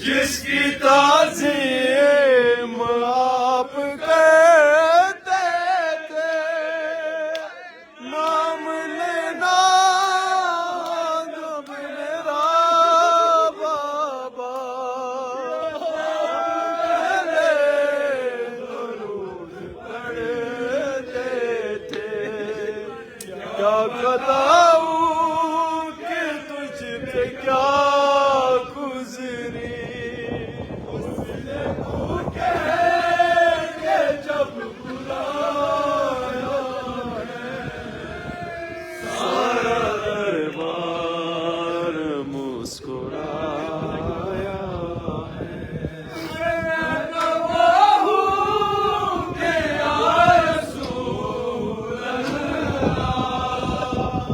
जिसकी ताज़ीम आप करते थे, नाम लेना जब मेरा बाबा पहले दुरूद पढ़ते थे। क्या बताऊं कि तुझ पे क्या गुज़री, जब बुलाया है सारा दरबार मुस्कुराया है। मैं गवाह हूँ कि या रसूल अल्लाह,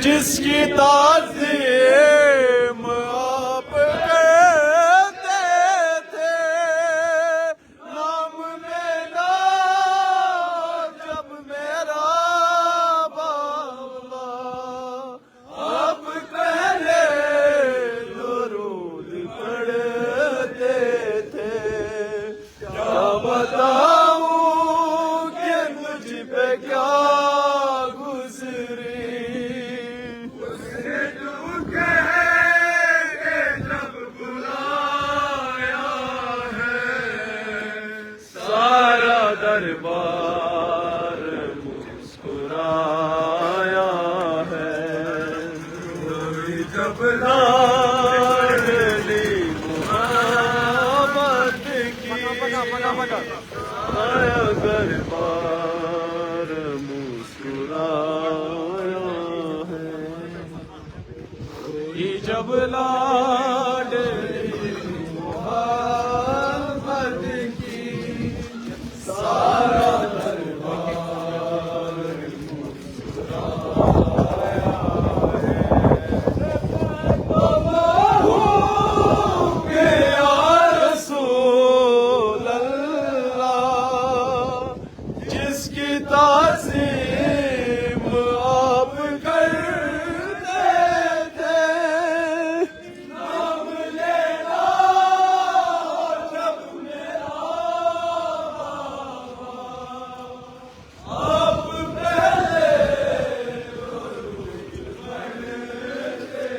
जिसकी ताज़ीम आप करते थे, नाम लेना जब मेरा बाबा आप पहले दुरूद पढ़ते थे। क्या बताऊं कि मुझ पे क्या गुज़री, दरबार मुस्कुराया है। जब लाडली मोहब्बत की आया दरबार मुस्कुराया है। ये जब लाडली मोहब्बत की सारा दरबार मुस्कुराया है। गवाह हूँ कि या रसूल अल्लाह, जिसकी ताज़ीम आप करते थे, नाम लेना जब मेरा आप पहले दुरूद पढ़ते थे।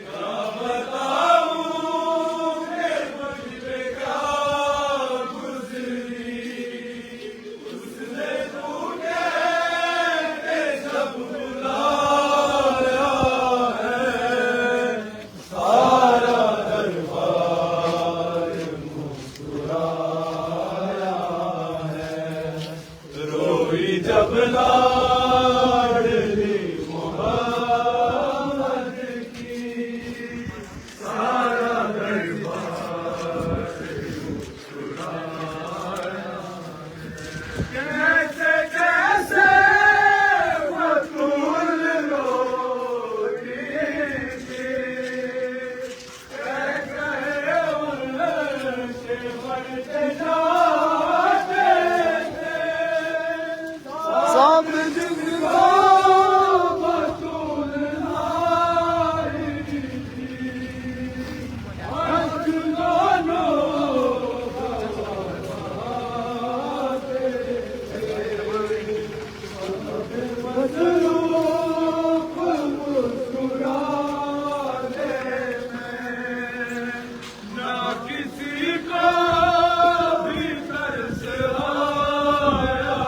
क्या बताऊं कि मुझ पे क्या गुज़री, उसने तूने जब बुलाया है सारा दरबार मुस्कुराया है। रोई जब लाडली मोहब्बत की सारा दरबार जाते थे सब जिंदा बतूल लाई अजगानो मसरूफ मुस्कुराने में ना किसी का भी तरस आया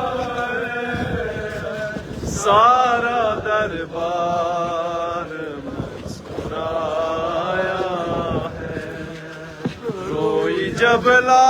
सारा दरबार मुस्कुराया है। रोई जब ला